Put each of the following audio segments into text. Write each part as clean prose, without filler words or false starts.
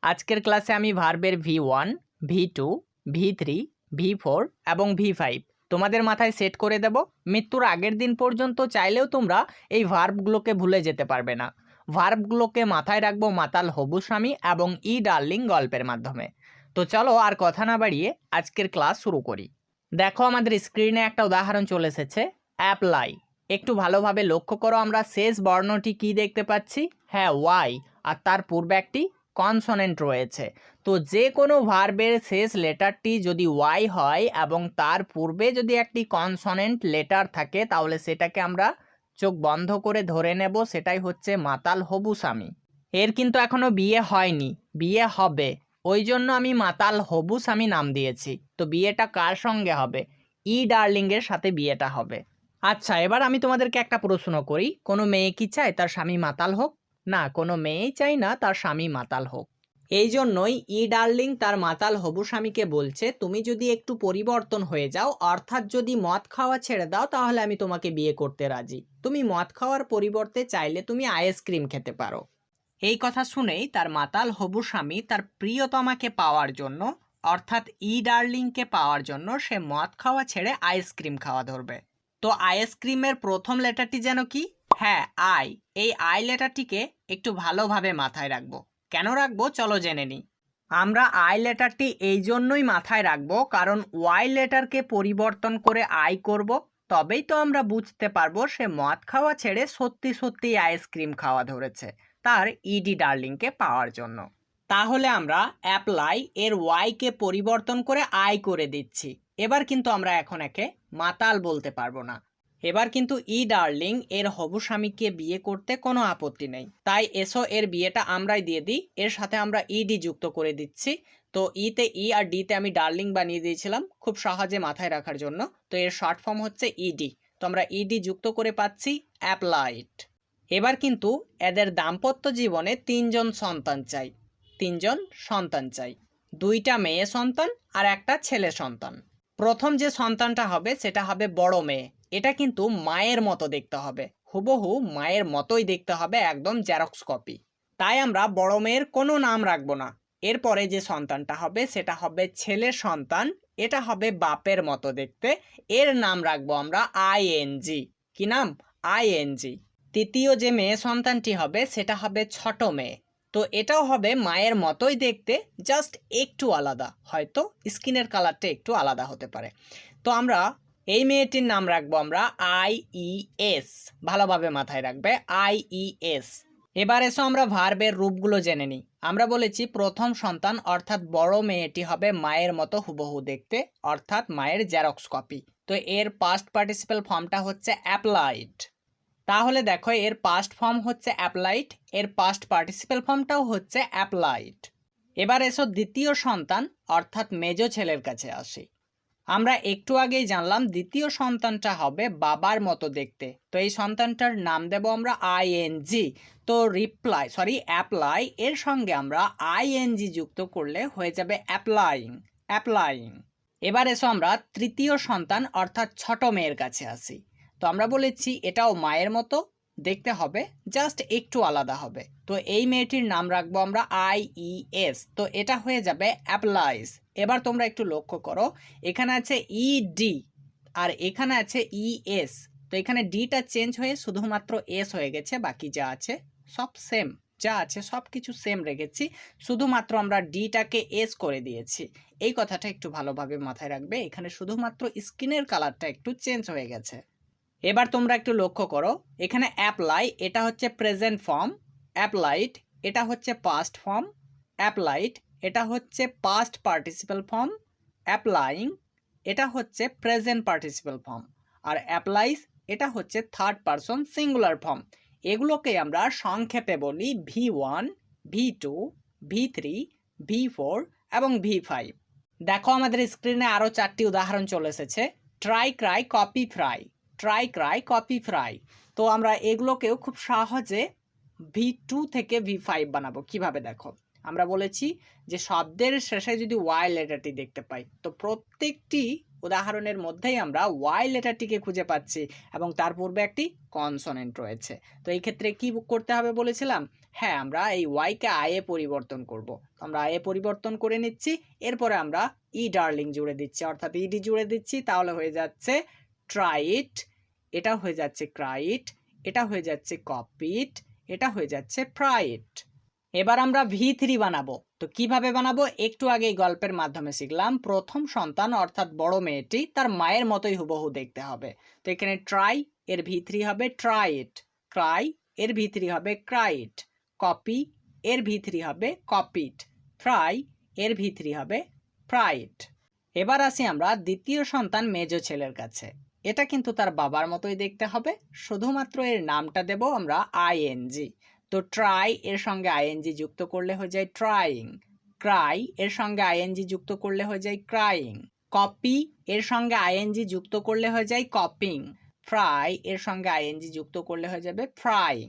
আজকের ক্লাসে আমি ভার্বের V1, V2, V3, V4 এবং V5 তোমাদের মাথায় সেট করে দেব। মৃত্যুর আগের দিন পর্যন্ত চাইলেও তোমরা এই ভার্বগুলোকে ভুলে যেতে পারবে না। ভার্বগুলোকে মাথায় রাখবো মাতাল হবু স্বামী এবং ই ডার্লিং গল্পের মাধ্যমে। তো চলো আর কথা না বাড়িয়ে আজকের ক্লাস শুরু করি। দেখো আমাদের স্ক্রিনে একটা উদাহরণ চলে এসেছে, অ্যাপ্লাই। একটু ভালোভাবে লক্ষ্য করো, আমরা শেষ বর্ণটি কি দেখতে পাচ্ছি? হ্যাঁ, ওয়াই, আর তার পূর্বে একটি কনসোনেন্ট রয়েছে। তো যে কোনো ভার্বের শেষ লেটারটি যদি ওয়াই হয় এবং তার পূর্বে যদি একটি কনসোনেন্ট লেটার থাকে তাহলে সেটাকে আমরা চোখ বন্ধ করে ধরে নেব সেটাই হচ্ছে মাতাল হবু স্বামী। এর কিন্তু এখনো বিয়ে হয়নি, বিয়ে হবে, ওই জন্য আমি মাতাল হবু স্বামী নাম দিয়েছি। তো বিয়েটা কার সঙ্গে হবে? ই ডার্লিংয়ের সাথে বিয়েটা হবে। আচ্ছা, এবার আমি তোমাদেরকে একটা প্রশ্ন করি, কোনো মেয়ে কি চায় তার স্বামী মাতাল হোক? না, কোনো মেয়েই চাই না তার স্বামী মাতাল হোক। এই জন্যই ই ডার্লিং তার মাতাল হবু স্বামীকে বলছে, তুমি যদি একটু পরিবর্তন হয়ে যাও, অর্থাৎ যদি মদ খাওয়া ছেড়ে দাও, তাহলে আমি তোমাকে বিয়ে করতে রাজি। তুমি মদ খাওয়ার পরিবর্তে চাইলে তুমি আইসক্রিম খেতে পারো। এই কথা শুনেই তার মাতাল হবু স্বামী তার প্রিয়তমাকে পাওয়ার জন্য, অর্থাৎ ই ডার্লিংকে পাওয়ার জন্য সে মদ খাওয়া ছেড়ে আইসক্রিম খাওয়া ধরবে। তো আইসক্রিমের প্রথম লেটারটি যেন কি? হ্যাঁ, আই। এই আই লেটারটিকে একটু ভালোভাবে মাথায় রাখবো। কেন রাখবো চলো জেনে নিই। আমরা আই লেটারটি এই জন্যই মাথায় রাখবো কারণ ওয়াই লেটারকে পরিবর্তন করে আই করব, তবেই তো আমরা বুঝতে পারবো সে মদ খাওয়া ছেড়ে সত্যি সত্যি আইসক্রিম খাওয়া ধরেছে তার ইডি ডার্লিংকে পাওয়ার জন্য। তাহলে আমরা অ্যাপ্লাই এর ওয়াইকে পরিবর্তন করে আই করে দিচ্ছি। এবার কিন্তু আমরা এখন একে মাতাল বলতে পারবো না। এবার কিন্তু ই ডার্লিং এর হবু স্বামীকে বিয়ে করতে কোনো আপত্তি নেই, তাই এসো এর বিয়েটা আমরাই দিয়ে দিই। এর সাথে আমরা ইডি যুক্ত করে দিচ্ছি। তো ইতে ই আর ডিতে আমি ডার্লিং বানিয়ে দিয়েছিলাম খুব সহজে মাথায় রাখার জন্য। তো এর শর্ট ফর্ম হচ্ছে ইডি। তো আমরা ইডি যুক্ত করে পাচ্ছি অ্যাপ্লাইড। এবার কিন্তু এদের দাম্পত্য জীবনে তিনজন সন্তান চাই। তিনজন সন্তান চাই, দুইটা মেয়ে সন্তান আর একটা ছেলে সন্তান। প্রথম যে সন্তানটা হবে সেটা হবে বড় মেয়ে। এটা কিন্তু মায়ের মতো দেখতে হবে, হুবহু মায়ের মতোই দেখতে হবে, একদম জেরক্স কপি। তাই আমরা বড় মেয়ের কোনো নাম রাখবো না। এরপরে যে সন্তানটা হবে সেটা হবে ছেলে সন্তান। এটা হবে বাপের মতো দেখতে। এর নাম রাখবো আমরা আইএনজি। কি নাম? আইএনজি। তৃতীয় যে মেয়ে সন্তানটি হবে সেটা হবে ছোট মেয়ে। তো এটাও হবে মায়ের মতোই দেখতে, জাস্ট একটু আলাদা, হয়তো স্কিনের কালারটা একটু আলাদা হতে পারে। তো আমরা এই মেয়েটির নাম রাখবো আমরা আইইএস। ভালোভাবে মাথায় রাখবে, আইইএস। এবার এসো আমরা ভার্বের রূপগুলো জেনে নিই। আমরা বলেছি প্রথম সন্তান অর্থাৎ বড় মেয়েটি হবে মায়ের মতো হুবহু দেখতে, অর্থাৎ মায়ের জেরক্স কপি। তো এর পাস্ট পার্টিসিপাল ফর্মটা হচ্ছে অ্যাপ্লাইড। তাহলে দেখো এর পাস্ট ফর্ম হচ্ছে অ্যাপ্লাইড, এর পাস্ট পার্টিসিপাল ফর্মটাও হচ্ছে অ্যাপ্লাইড। এবার এসো দ্বিতীয় সন্তান অর্থাৎ মেজো ছেলের কাছে আসি। আমরা একটু আগেই জানলাম দ্বিতীয় সন্তানটা হবে বাবার মতো দেখতে। তো এই সন্তানটার নাম দেব আমরা আইএনজি। তো অ্যাপ্লাই এর সঙ্গে আমরা আইএনজি যুক্ত করলে হয়ে যাবে অ্যাপ্লাইং। অ্যাপ্লাইং। এবার এসো আমরা তৃতীয় সন্তান অর্থাৎ ছোট মেয়ের কাছে আসি। তো আমরা বলেছি এটাও মায়ের মতো দেখতে হবে, জাস্ট একটু আলাদা হবে। তো এই মেয়েটির নাম রাখবো আমরা আইইএস। তো এটা হয়ে যাবে অ্যাপ্লাইজ। এবার তোমরা একটু লক্ষ্য করো, এখানে আছে ইডি আর এখানে আছে ইএস। তো এখানে ডিটা চেঞ্জ হয়ে শুধুমাত্র এস হয়ে গেছে, বাকি যা আছে সব সেম। যা আছে সব কিছু সেম রেখেছি, শুধুমাত্র আমরা ডিটাকে এস করে দিয়েছি। এই কথাটা একটু ভালোভাবে মাথায় রাখবে, এখানে শুধুমাত্র স্কিনের কালারটা একটু চেঞ্জ হয়ে গেছে। এবার তোমরা একটু লক্ষ্য করো, এখানে অ্যাপ্লাই এটা হচ্ছে প্রেজেন্ট ফর্ম, অ্যাপ্লাইড এটা হচ্ছে পাস্ট ফর্ম, অ্যাপ্লাইড এটা হচ্ছে পাস্ট পার্টিসিপাল ফর্ম, অ্যাপ্লাইং এটা হচ্ছে প্রেজেন্ট পার্টিসিপাল ফর্ম, আর অ্যাপ্লাইজ এটা হচ্ছে থার্ড পারসন সিঙ্গুলার ফর্ম। এগুলোকে আমরা সংক্ষেপে বলি V1, V2, V3, V4 এবং V5। দেখো আমাদের স্ক্রিনে আরও 4টি উদাহরণ চলে এসেছে। Try Cry copy fry, try Cry copy fry. তো আমরা এগুলোকেও খুব সহজে V2 থেকে V5 বানাবো। কিভাবে দেখো, আমরা বলেছি যে শব্দের শেষে যদি ওয়াই লেটারটি দেখতে পাই তো প্রত্যেকটি উদাহরণের মধ্যেই আমরা ওয়াই লেটারটিকে খুঁজে পাচ্ছি এবং তার পূর্বে একটি কনসোনেন্ট রয়েছে। তো এই ক্ষেত্রে কি করতে হবে বলেছিলাম? হ্যাঁ, আমরা এই ওয়াইকে আয়ে পরিবর্তন করব। আমরা আয়ে পরিবর্তন করে নিচ্ছি, এরপরে আমরা ই ডার্লিং জুড়ে দিচ্ছি, অর্থাৎ ইডি জুড়ে দিচ্ছি, তাহলে হয়ে যাচ্ছে ট্রাইট, এটা হয়ে যাচ্ছে ক্রাইট, এটা হয়ে যাচ্ছে কপিট, এটা হয়ে যাচ্ছে প্রাইট। এবার আমরা V3 বানাবো। তো কিভাবে বানাবো? একটু আগে গল্পের মাধ্যমে শিখলাম, প্রথম সন্তান অর্থাৎ বড় মেয়েটি তার মায়ের মতোই হুবহু দেখতে হবে। তো এখানে ট্রাই এর V3 হবে ট্রাইট, ক্রাই এর V3 হবে ক্রাইট, কপি এর V3 হবে কপিট, ফ্রাই এর V3 হবে ফ্রাইট। এবার আসি আমরা দ্বিতীয় সন্তান মেজো ছেলের কাছে। এটা কিন্তু তার বাবার মতোই দেখতে হবে, শুধুমাত্র এর নামটা দেব আমরা আইএনজি। তো ট্রাই এর সঙ্গে আইএনজি যুক্ত করলে হয়ে যায় ট্রাইং, ক্রাই এর সঙ্গে আইএনজি যুক্ত করলে হয়ে যায় ক্রাইং, কপি এর সঙ্গে আইএনজি যুক্ত করলে হয়ে যায় কপিং, ফ্রাই এর সঙ্গে আইএনজি যুক্ত করলে হয়ে যাবে ফ্রাইং।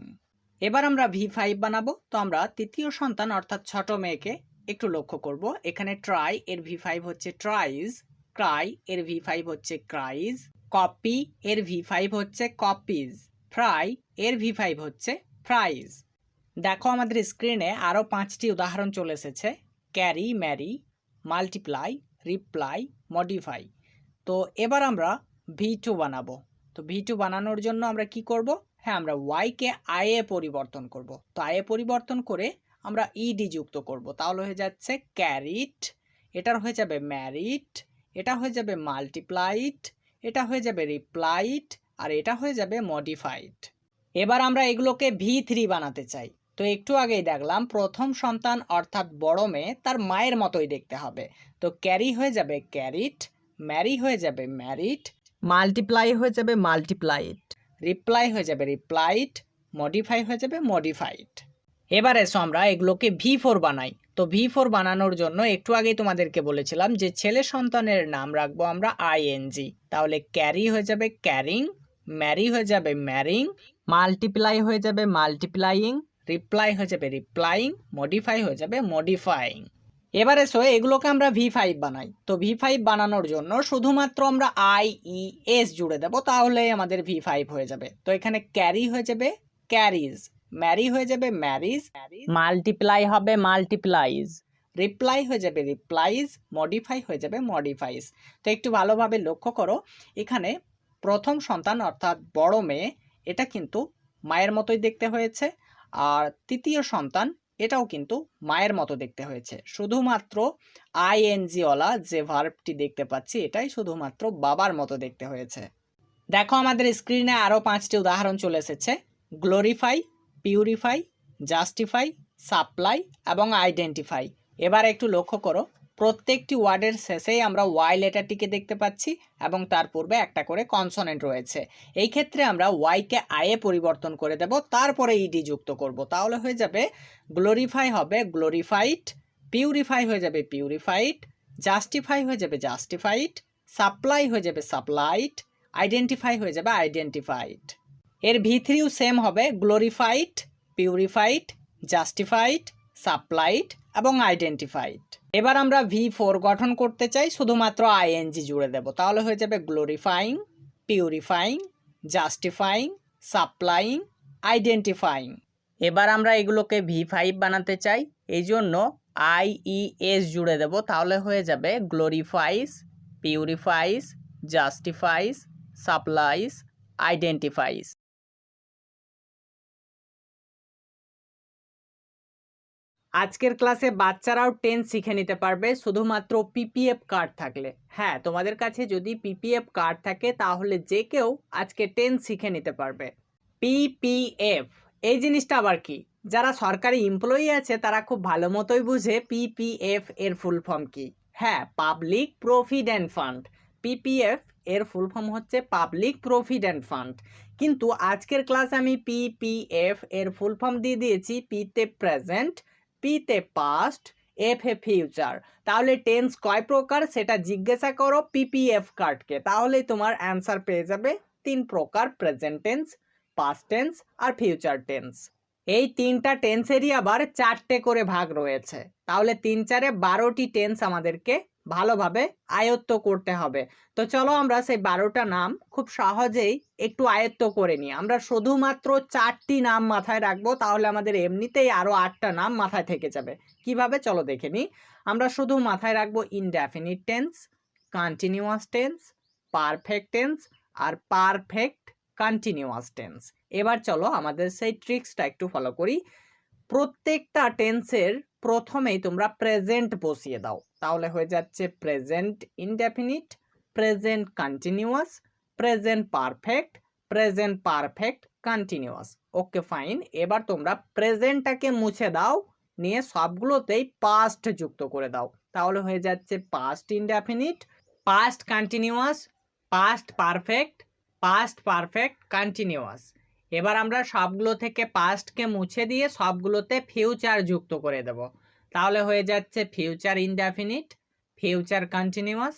এবার আমরা V5 বানাবো। তো আমরা তৃতীয় সন্তান অর্থাৎ ছোট মেয়েকে একটু লক্ষ্য করব। এখানে ট্রাই এর V5 হচ্ছে ট্রাইজ, ক্রাই এর V5 হচ্ছে ক্রাইজ, কপি এর V5 হচ্ছে কপিজ, ফ্রাই এর V5 হচ্ছে ফ্রাইজ। দেখো আমাদের স্ক্রিনে আরও 5টি উদাহরণ চলে এসেছে, carry, marry, multiply, reply, modify. তো এবার আমরা V2 বানাবো। তো V2 বানানোর জন্য আমরা কি করব? হ্যাঁ, আমরা ওয়াইকে আয়ে পরিবর্তন করব। তো আয়ে পরিবর্তন করে আমরা ইডি যুক্ত করব, তাহলে হয়ে যাচ্ছে ক্যারিট, এটার হয়ে যাবে ম্যারিট, এটা হয়ে যাবে মাল্টিপ্লাইড, এটা হয়ে যাবে রিপ্লাইড, আর এটা হয়ে যাবে মডিফাইড। এবার আমরা এগুলোকে V3 বানাতে চাই। তো একটু আগেই দেখলাম প্রথম সন্তান অর্থাৎ বড় মেয়ে তার মায়ের মতোই দেখতে হবে। তো ক্যারি হয়ে যাবে ক্যারিট, ম্যারি হয়ে যাবে ম্যারিট, মাল্টিপ্লাই হয়ে যাবে মাল্টিপ্লাইড, রিপ্লাই হয়ে যাবে রিপ্লাইড, মডিফাই হয়ে যাবে মডিফাইড। এবার এসো আমরা এগুলোকে V4 বানাই। তো V4 বানানোর জন্য একটু আগেই তোমাদেরকে বলেছিলাম যে ছেলে সন্তানের নাম রাখবো আমরা আইএনজি, তাহলে ক্যারি হয়ে যাবে ক্যারিং, ম্যারি হয়ে যাবে ম্যারিং, মাল্টিপ্লাই হয়ে যাবে মাল্টিপ্লাইং, রিপ্লাই হয়ে যাবে রিপ্লাইং, মডিফাই হয়ে যাবে মডিফাইং। এবার এসো এগুলোকে আমরা V5 বানাই। তো V5 বানানোর জন্য শুধুমাত্র আমরা IES জুড়ে দেব, তাহলেই আমাদের V5 হয়ে যাবে। তো এখানে ক্যারি হয়ে যাবে ক্যারিজ, ম্যারি হয়ে যাবে ম্যারিজ, মাল্টিপ্লাই হবে মাল্টিপ্লাইজ, রিপ্লাই হয়ে যাবে রিপ্লাইজ, মডিফাই হয়ে যাবে মডিফাইজ। তো একটু ভালোভাবে লক্ষ্য করো, এখানে প্রথম সন্তান অর্থাৎ বড় মেয়ে এটা কিন্তু মায়ের মতোই দেখতে হয়েছে, আর তৃতীয় সন্তান এটাও কিন্তু মায়ের মতো দেখতে হয়েছে, শুধুমাত্র আইএনজিওয়ালা যে ভার্বটি দেখতে পাচ্ছি এটাই শুধুমাত্র বাবার মতো দেখতে হয়েছে। দেখো আমাদের স্ক্রিনে আরও 5টি উদাহরণ চলে এসেছে, গ্লোরিফাই, পিউরিফাই, জাস্টিফাই, সাপ্লাই এবং আইডেন্টিফাই। এবার একটু লক্ষ্য করো, প্রত্যেকটি ওয়ার্ডের শেষেই আমরা ওয়াই লেটারটিকে দেখতে পাচ্ছি এবং তার পূর্বে একটা করে কনসোনেন্ট রয়েছে। এই ক্ষেত্রে আমরা ওয়াইকে আয়ে পরিবর্তন করে দেব, তারপরে ইডি যুক্ত করব, তাহলে হয়ে যাবে গ্লোরিফাই হবে গ্লোরিফাইড, পিউরিফাই হয়ে যাবে পিউরিফাইড, জাস্টিফাই হয়ে যাবে জাস্টিফাইড, সাপ্লাই হয়ে যাবে সাপ্লাইড, আইডেন্টিফাই হয়ে যাবে আইডেন্টিফাইড। এর V3ও সেম হবে গ্লোরিফাইড, পিউরিফাইড, জাস্টিফাইড, সাপ্লাইড এবং আইডেন্টিফাইড। এবার আমরা V4 গঠন করতে চাই, শুধুমাত্র আইএনজি জুড়ে দেব, তাহলে হয়ে যাবে গ্লোরিফাইং, পিউরিফাইং, জাস্টিফাইং, সাপ্লাইং, আইডেন্টিফাইং। এবার আমরা এগুলোকে V5 বানাতে চাই, এই জন্য IES জুড়ে দেব, তাহলে হয়ে যাবে গ্লোরিফাইস, পিউরিফাইস, জাস্টিফাইস, সাপ্লাইস, আইডেন্টিফাইস। আজকের ক্লাসে বাচ্চারাও টেন্স শিখে নিতে পারবে শুধুমাত্র PPF কার্ড থাকলে। হ্যাঁ, তোমাদের কাছে যদি PPF কার্ড থাকে তাহলে যে কেউ আজকে টেন্স শিখে নিতে পারবে। PPF এই জিনিসটা আবার কি? যারা সরকারি এমপ্লয়ি আছে তারা খুব ভালো মতোই বুঝে PPF এর ফুল ফর্ম কি। হ্যাঁ, পাবলিক প্রভিডেন্ট ফান্ড। PPF এর ফুল ফর্ম হচ্ছে পাবলিক প্রভিডেন্ট ফান্ড, কিন্তু আজকের ক্লাসে আমি PPF এর ফুল ফর্ম দিয়ে দিয়েছি P তে প্রেজেন্ট, P তে পাস্ট, F এ ফিউচার। তাহলে টেন্স কয় প্রকার সেটা জিজ্ঞাসা করো PPF কার্ডকে, তাহলেই তোমার অ্যান্সার পেয়ে যাবে 3 প্রকার, প্রেজেন্ট টেন্স, পাস্ট টেন্স আর ফিউচার টেন্স। এই 3টা টেন্সেরই আবার 4টে করে ভাগ রয়েছে, তাহলে 3 4 12টি টেন্স আমাদেরকে ভালোভাবে আয়ত্ত করতে হবে। তো চলো আমরা সেই 12টা নাম খুব সহজেই একটু আয়ত্ত করে নিই। আমরা শুধুমাত্র 4টি নাম মাথায় রাখবো, তাহলে আমাদের এমনিতেই আরও 8টা নাম মাথায় থেকে যাবে। কিভাবে চলো দেখে নিই। আমরা শুধু মাথায় রাখবো indefinite tense, continuous tense, perfect tense আর পারফেক্ট কন্টিনিউয়াস টেন্স। এবার চলো আমাদের সেই ট্রিক্সটা একটু ফলো করি। প্রত্যেকটা টেন্সের প্রথমেই তোমরা প্রেজেন্ট বসিয়ে দাও, তাহলে হয়ে যাচ্ছে present indefinite, present continuous, present perfect, present perfect continuous. Okay fine. এবার তোমরা প্রেজেন্টটাকে মুছে দাও, নিয়ে সবগুলোতেই পাস্ট যুক্ত করে দাও, তাহলে হয়ে যাচ্ছে past indefinite, past continuous, past perfect, past perfect continuous. এবার আমরা সবগুলো থেকে পাস্টকে মুছে দিয়ে সবগুলোতে ফিউচার যুক্ত করে দেব, তাহলে হয়ে যাচ্ছে future indefinite, future continuous,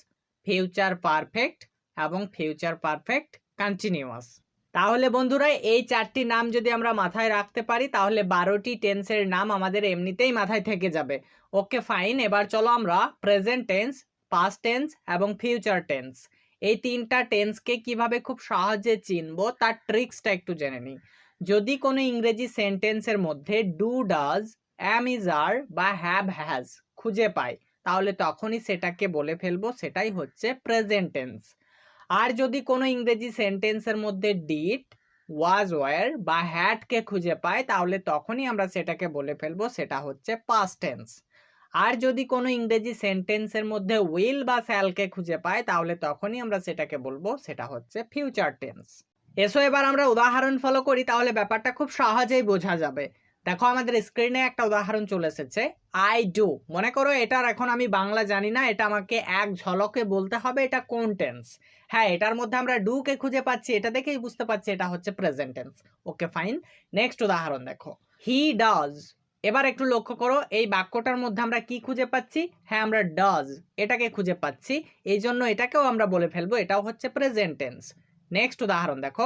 future perfect এবং ফিউচার পারফেক্ট কন্টিনিউয়াস। তাহলে বন্ধুরা এই 4টি নাম যদি আমরা মাথায় রাখতে পারি তাহলে 12টি টেন্সের নাম আমাদের এমনিতেই মাথায় থেকে যাবে। Okay fine. এবার চলো আমরা প্রেজেন্ট টেন্স, পাস্ট টেন্স এবং ফিউচার টেন্স এই 3টা টেন্সকে কিভাবে খুব সহজে চিনবো তার ট্রিক্সটা একটু জেনে নিই। যদি কোনো ইংরেজি সেন্টেন্সের মধ্যে ডু, ডাজ, অ্যাম, ইজ, আর বা হ্যাভ, হ্যাজ খুঁজে পাই তাহলে তখনই সেটাকে বলে ফেলবো সেটাই হচ্ছে প্রেজেন্ট টেন্স। আর যদি কোনো ইংরেজি সেন্টেন্সের মধ্যে ডিড, ওয়াজ, ওয়্যার বা হ্যাডকে খুঁজে পাই তাহলে তখনই আমরা সেটাকে বলে ফেলবো সেটা হচ্ছে পাস্ট টেন্স। আর যদি কোনো ইংরেজি সেন্টেন্সের মধ্যে উইল বা শ্যালকে খুঁজে পাই তাহলে তখনই আমরা সেটাকে বলবো সেটা হচ্ছে ফিউচার টেন্স। এসো এবার আমরা উদাহরণ ফলো করি, তাহলে ব্যাপারটা খুব সহজেই বোঝা যাবে। দেখো আমাদের স্ক্রিনে একটা উদাহরণ চলে এসেছে, আই ডু। মনে করো এটার এখন আমি বাংলা জানি না, এটা আমাকে এক ঝলকে বলতে হবে এটা কোন টেন্স। হ্যাঁ, এটার মধ্যে আমরা ডু কে খুঁজে পাচ্ছি, এটা দেখেই বুঝতে পারছি এটা হচ্ছে present tense. Okay fine. Next উদাহরণ দেখো, হি ডাজ। এবার একটু লক্ষ্য করো এই বাক্যটার মধ্যে আমরা কি খুঁজে পাচ্ছি? হ্যাঁ, আমরা ডাজ এটাকে খুঁজে পাচ্ছি, এই জন্য এটাকেও আমরা বলে ফেলবো এটাও হচ্ছে প্রেজেন্ট টেন্স। নেক্সট উদাহরণ দেখো,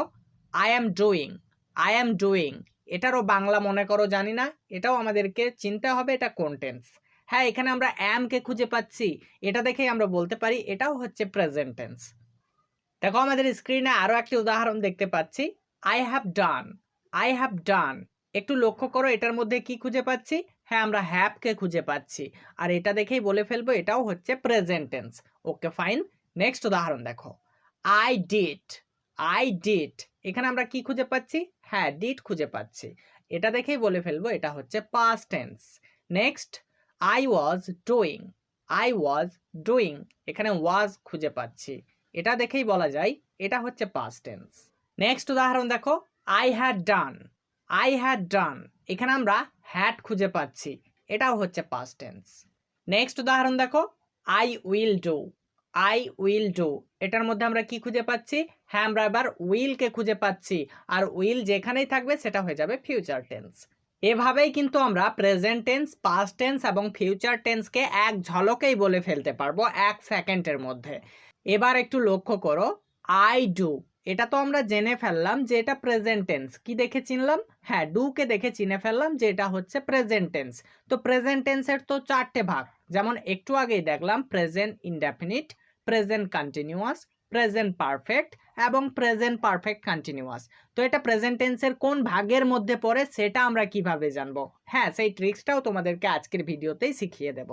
I am doing. I am doing এটারও বাংলা মনে করো জানি না, এটাও আমাদেরকে চিনতে হবে এটা কোন টেন্স। হ্যাঁ, এখানে আমরা অ্যাম কে খুঁজে পাচ্ছি, এটা দেখেই আমরা বলতে পারি এটাও হচ্ছে প্রেজেন্ট টেন্স। দেখো আমাদের স্ক্রিনে আরো একটি উদাহরণ দেখতে পাচ্ছি, I have done. I have done একটু লক্ষ্য করো এটার মধ্যে কি খুঁজে পাচ্ছি? হ্যাঁ, আমরা হ্যাভ কে খুঁজে পাচ্ছি, আর এটা দেখেই বলে ফেলবো এটাও হচ্ছে present tense. Okay fine. Next উদাহরণ দেখো, আই ডিড। আই ডিড এখানে আমরা কি খুঁজে পাচ্ছি? হ্যাঁ, ডিড খুঁজে পাচ্ছি, এটা দেখেই বলে ফেলবো এটা হচ্ছে past tense. Next, I was doing. I was doing এখানে ওয়াজ খুঁজে পাচ্ছি, এটা দেখেই বলা যায় এটা হচ্ছে পাস্ট টেন্স। নেক্সট উদাহরণ দেখো, I had done. I had done এখানে আমরা হ্যাড খুঁজে পাচ্ছি, এটাও হচ্ছে পাস্ট টেন্স। নেক্সট উদাহরণ দেখো, I will do. I will do এটার মধ্যে আমরা কি খুঁজে পাচ্ছি? হ্যাঁ, আমরা এবার উইল কে খুঁজে পাচ্ছি, আর উইল যেখানেই থাকবে সেটা হয়ে যাবে ফিউচার টেন্স। এভাবেই কিন্তু আমরা প্রেজেন্ট টেন্স, পাস্ট টেন্স এবং ফিউচার টেন্সকে এক ঝলকেই বলে ফেলতে পারবো 1 সেকেন্ডের মধ্যে। এবার একটু লক্ষ্য করো, আই ডু এটা তো আমরা জেনে ফেললাম যে এটা প্রেজেন্ট টেন্স। কি দেখে চিনলাম? হ্যাঁ, ডু কে দেখে চিনে ফেললাম যে এটা হচ্ছে প্রেজেন্ট টেন্স। তো প্রেজেন্ট টেন্সের তো 4টে ভাগ, যেমন একটু আগেই দেখলাম present indefinite, present continuous, present perfect এবং প্রেজেন্ট পারফেক্ট কন্টিনিউয়াস। তো এটা প্রেজেন্ট টেন্সের কোন ভাগের মধ্যে পড়ে সেটা আমরা কিভাবে জানবো? হ্যাঁ, সেই ট্রিক্সটাও তোমাদেরকে আজকের ভিডিওতেই শিখিয়ে দেব।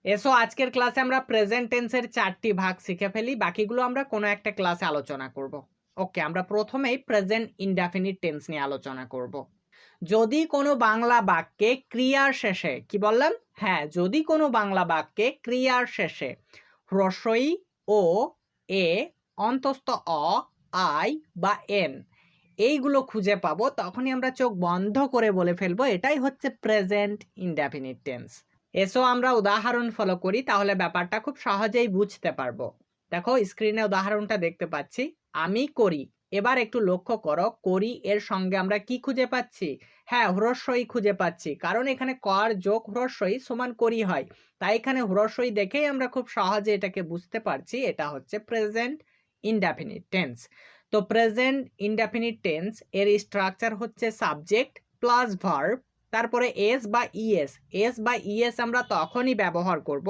এসো আজকের ক্লাসে আমরা প্রেজেন্ট টেন্সের 4টি ভাগ শিখে ফেলি, বাকিগুলো আমরা কোনো একটা ক্লাসে আলোচনা করব। ওকে, আমরা প্রথমেই প্রেজেন্ট ইনডেফিনিট টেন্স নিয়ে আলোচনা করব। যদি কোনো বাংলা বাক্যে ক্রিয়ার শেষে, কি বললাম? হ্যাঁ, যদি কোনো বাংলা বাক্যে ক্রিয়ার শেষে হ্রস্বই ও, এ, অন্তস্থ অ, আই বা এন এইগুলো খুঁজে পাবো তখনই আমরা চোখ বন্ধ করে বলে ফেলবো এটাই হচ্ছে প্রেজেন্ট ইনডেফিনিট টেন্স। এসো আমরা উদাহরণ ফলো করি, তাহলে ব্যাপারটা খুব সহজেই বুঝতে পারবো। দেখো স্ক্রিনে উদাহরণটা দেখতে পাচ্ছি, আমি করি। এবার একটু লক্ষ্য করো, করি এর সঙ্গে আমরা কি খুঁজে পাচ্ছি? হ্যাঁ, হ্রস্বই খুঁজে পাচ্ছি, কারণ এখানে কর যোগ হ্রস্বই সমান করি হয়, তাই এখানে হ্রস্বই দেখেই আমরা খুব সহজে এটাকে বুঝতে পারছি এটা হচ্ছে প্রেজেন্ট ইনডেফিনিট টেন্স। তো প্রেজেন্ট ইনডেফিনিট টেন্স এর স্ট্রাকচার হচ্ছে সাবজেক্ট প্লাস ভার্ব, তারপরে এস বা ইএস। এস বা ইএস আমরা তখনই ব্যবহার করব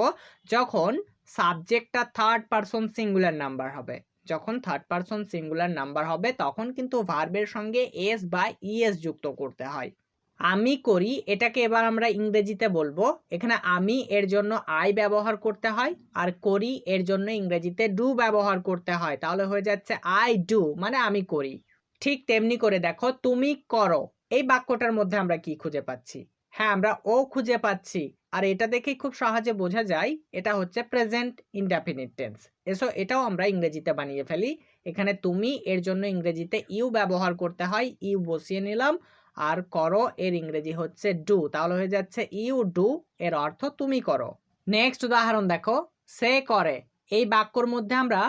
যখন সাবজেক্টটা থার্ড পারসন সিঙ্গুলার নাম্বার হবে। যখন থার্ড পারসন সিঙ্গুলার নাম্বার হবে তখন কিন্তু ভার্বের সঙ্গে এস বা ইএস যুক্ত করতে হয়। আমি করি এটাকে এবার আমরা ইংরেজিতে বলবো। এখানে আমি এর জন্য আই ব্যবহার করতে হয়, আর করি এর জন্য ইংরেজিতে ডু ব্যবহার করতে হয়। তাহলে হয়ে যাচ্ছে আই ডু, মানে আমি করি। ঠিক তেমনি করে দেখো তুমি করো, এই বাক্যটার মধ্যে আমরা কি খুঁজে পাচ্ছি? হ্যাঁ, আমরা ও খুঁজে পাচ্ছি। আর এটা দেখেই খুব সহজে বোঝা যায় এটা হচ্ছে প্রেজেন্ট ইনডেফিনিট টেন্স। এসো এটাও আমরা ইংরেজিতে বানিয়ে ফেলি। এখানে তুমি এর জন্য ইংরেজিতে ইউ ব্যবহার করতে হয়, ইউ বসিয়ে নিলাম। আর করো এর ইংরেজি হচ্ছে ডু, তাহলে হয়ে যাচ্ছে ইউ ডু, এর অর্থ তুমি করো। নেক্সট উদাহরণ দেখো, সে করে। এই বাক্যর মধ্যে আমরা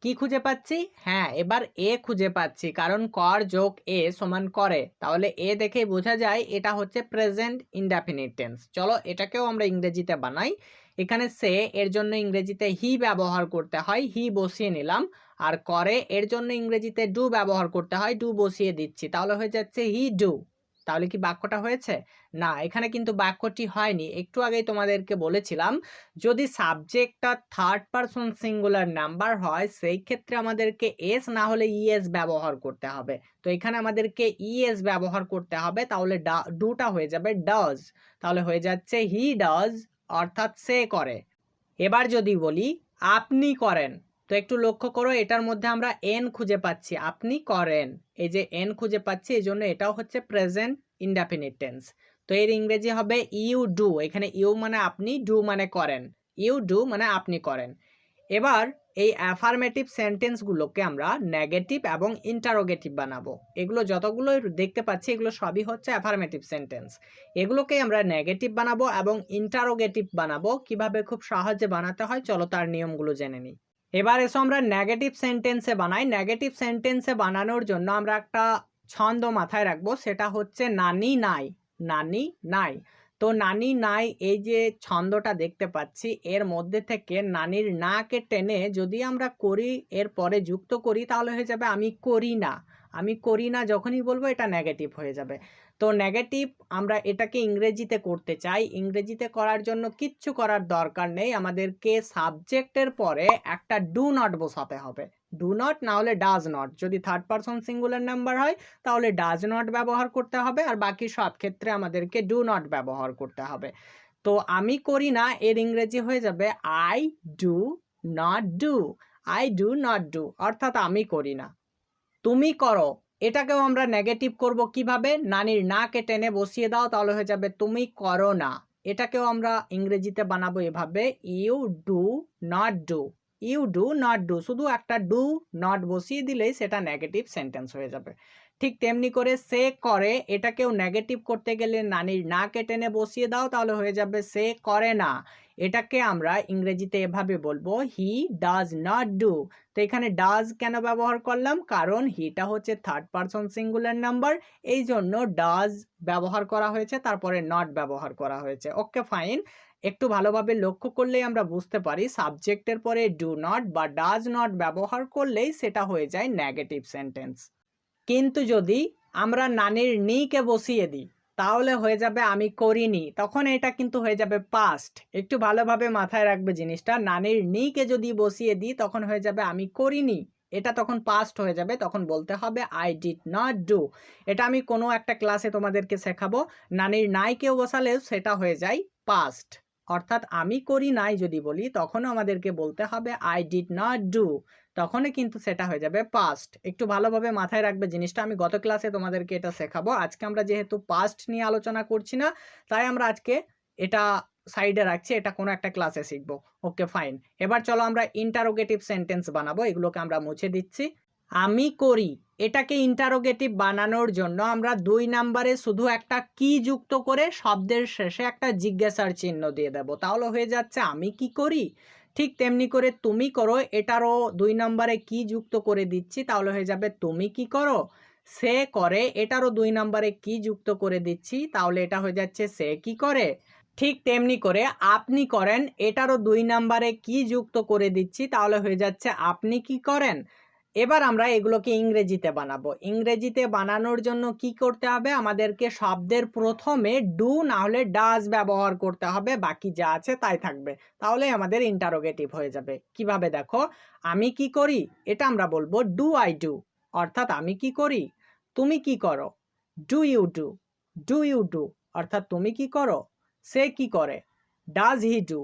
কি খুঁজে পাচ্ছি? হ্যাঁ, এবার এ খুঁজে পাচ্ছি, কারণ কর যোগ এ সমান করে। তাহলে এ দেখেই বোঝা যায় এটা হচ্ছে প্রেজেন্ট ইনডেফিনিট টেন্স। চলো এটাকেও আমরা ইংরেজিতে বানাই। এখানে সে এর জন্য ইংরেজিতে হি ব্যবহার করতে হয়, হি বসিয়ে নিলাম। আর করে এর জন্য ইংরেজিতে ডু ব্যবহার করতে হয়, ডু বসিয়ে দিচ্ছি। তাহলে হয়ে যাচ্ছে হি ডু। তাহলে কি বাক্যটা হয়েছে? না, এখানে কিন্তু বাক্যটি হয়নি। একটু আগেই তোমাদেরকে বলেছিলাম যদি সাবজেক্টটা থার্ড পারসন সিঙ্গুলার নাম্বার হয় সেই ক্ষেত্রে আমাদেরকে এস না হলে ইএস ব্যবহার করতে হবে। তো এখানে আমাদেরকে ইএস ব্যবহার করতে হবে, তাহলে ডুটা হয়ে যাবে ডাজ। তাহলে হয়ে যাচ্ছে হি ডাজ, অর্থাৎ সে করে। এবার যদি বলি আপনি করেন, তো একটু লক্ষ্য করো এটার মধ্যে আমরা এন খুঁজে পাচ্ছি, আপনি করেন। এই যে এন খুঁজে পাচ্ছি, এই জন্য এটাও হচ্ছে প্রেজেন্ট ইনডেফিনিট টেন্স। তো এর ইংরেজি হবে ইউ ডু। এখানে ইউ মানে আপনি, ডু মানে করেন। ইউ ডু মানে আপনি করেন। এবার এই অ্যাফার্মেটিভ সেন্টেন্সগুলোকে আমরা নেগেটিভ এবং ইন্টারোগেটিভ বানাবো। এগুলো যতগুলো দেখতে পাচ্ছি এগুলো সবই হচ্ছে অ্যাফার্মেটিভ সেন্টেন্স। এগুলোকে আমরা নেগেটিভ বানাবো এবং ইন্টারোগেটিভ বানাবো। কিভাবে খুব সহজে বানাতে হয় চলো তার নিয়মগুলো জেনে নিই। এবার এসো আমরা নেগেটিভ সেন্টেন্সে বানাই। নেগেটিভ সেন্টেন্সে বানানোর জন্য আমরা একটা ছন্দ মাথায় রাখবো, সেটা হচ্ছে নানি নাই। নানি নাই। তো নানি নাই, এই যে ছন্দটা দেখতে পাচ্ছি এর মধ্যে থেকে নানির নাকে টেনে যদি আমরা করি এর পরে যুক্ত করি তাহলে হয়ে যাবে আমি করি না। আমি করি না যখনই বলবো এটা নেগেটিভ হয়ে যাবে। তো নেগেটিভ আমরা এটাকে ইংরেজিতে করতে চাই। ইংরেজিতে করার জন্য কিচ্ছু করার দরকার নেই, আমাদেরকে সাবজেক্টের পরে একটা ডু নট বসাতে হবে। ডু নট না হলে ডাজ নট। যদি থার্ড পারসন সিঙ্গুলার নাম্বার হয় তাহলে ডাজ নট ব্যবহার করতে হবে, আর বাকি সব ক্ষেত্রে আমাদেরকে ডু নট ব্যবহার করতে হবে। তো আমি করি না এর ইংরেজি হয়ে যাবে I do not do. I do not do, অর্থাৎ আমি করি না। তুমি করো, এটাকেও আমরা নেগেটিভ করব কিভাবে? নানির নাকে টেনে বসিয়ে দাও, তাহলে হয়ে যাবে তুমি করো না। এটাকেও আমরা ইংরেজিতে বানাবো এভাবে you do not do. You do not do, শুধু একটা ডু নট বসিয়ে দিলেই সেটা নেগেটিভ সেন্টেন্স হয়ে যাবে। ঠিক তেমনি করে সে করে, এটাকেও নেগেটিভ করতে গেলে নানির নাকে টেনে বসিয়ে দাও, তাহলে হয়ে যাবে সে করে না। এটাকে আমরা ইংরেজিতে এভাবে বলবো হি ডাজ নট ডু। তো এখানে ডাজ কেন ব্যবহার করলাম? কারণ হিটা হচ্ছে থার্ড পারসন সিঙ্গুলার নাম্বার, এই জন্য ডাজ ব্যবহার করা হয়েছে, তারপরে নট ব্যবহার করা হয়েছে। Okay fine. একটু ভালোভাবে লক্ষ্য করলেই আমরা বুঝতে পারি সাবজেক্টের পরে ডু নট বা ডাজ নট ব্যবহার করলেই সেটা হয়ে যায় নেগেটিভ সেন্টেন্স। কিন্তু যদি আমরা নানির নিকে বসিয়ে দিই তাহলে হয়ে যাবে আমি করিনি, তখন এটা কিন্তু হয়ে যাবে পাস্ট। একটু ভালোভাবে মাথায় রাখবে জিনিসটা, নানির নিকে যদি বসিয়ে দিই তখন হয়ে যাবে আমি করিনি, এটা তখন পাস্ট হয়ে যাবে, তখন বলতে হবে আই ডিড নট ডু। এটা আমি কোনো একটা ক্লাসে তোমাদেরকে শেখাবো। নানির নাইকেও বসালেও সেটা হয়ে যায় পাস্ট, অর্থাৎ আমি করি নাই যদি বলি তখনও আমাদেরকে বলতে হবে আই ডিড নট ডু, তখনই কিন্তু সেটা হয়ে যাবে পাস্ট। একটু ভালোভাবে মাথায় রাখবে জিনিসটা, আমি গত ক্লাসে তোমাদেরকে এটা শেখাবো। আজকে আমরা যেহেতু পাস্ট নিয়ে আলোচনা করছি না তাই আমরা আজকে এটা সাইডে রাখছি, এটা কোনো একটা ক্লাসে শিখবো। Okay fine. এবার চলো আমরা ইন্টারোগেটিভ সেন্টেন্স বানাবো, এগুলোকে আমরা মুছে দিচ্ছি। আমি করি, এটাকে ইন্টারোগেটিভ বানানোর জন্য আমরা 2 নম্বরে শুধু একটা কি যুক্ত করে শব্দের শেষে একটা জিজ্ঞাসার চিহ্ন দিয়ে দেব, তাহলে হয়ে যাচ্ছে আমি কি করি। ঠিক তেমনি করে তুমি করো, এটারও 2 নম্বরে কি যুক্ত করে দিচ্ছি, তাহলে হয়ে যাবে তুমি কি করো। সে করে, এটারও 2 নম্বরে কি যুক্ত করে দিচ্ছি, তাহলে এটা হয়ে যাচ্ছে সে কি করে। ঠিক তেমনি করে আপনি করেন, এটারও 2 নম্বরে কি যুক্ত করে দিচ্ছি, তাহলে হয়ে যাচ্ছে আপনি কি করেন। এবার আমরা এগুলোকে ইংরেজিতে বানাবো। ইংরেজিতে বানানোর জন্য কি করতে হবে, আমাদেরকে শব্দের প্রথমে ডু না হলে ডাজ ব্যবহার করতে হবে, বাকি যা আছে তাই থাকবে, তাহলে আমাদের ইন্টারোগেটিভ হয়ে যাবে। কিভাবে দেখো, আমি কি করি এটা আমরা বলবো ডু আই ডু, অর্থাৎ আমি কি করি, তুমি কি করো, do you do, do you do, অর্থাৎ তুমি কি করো, সে কি করে, does he do,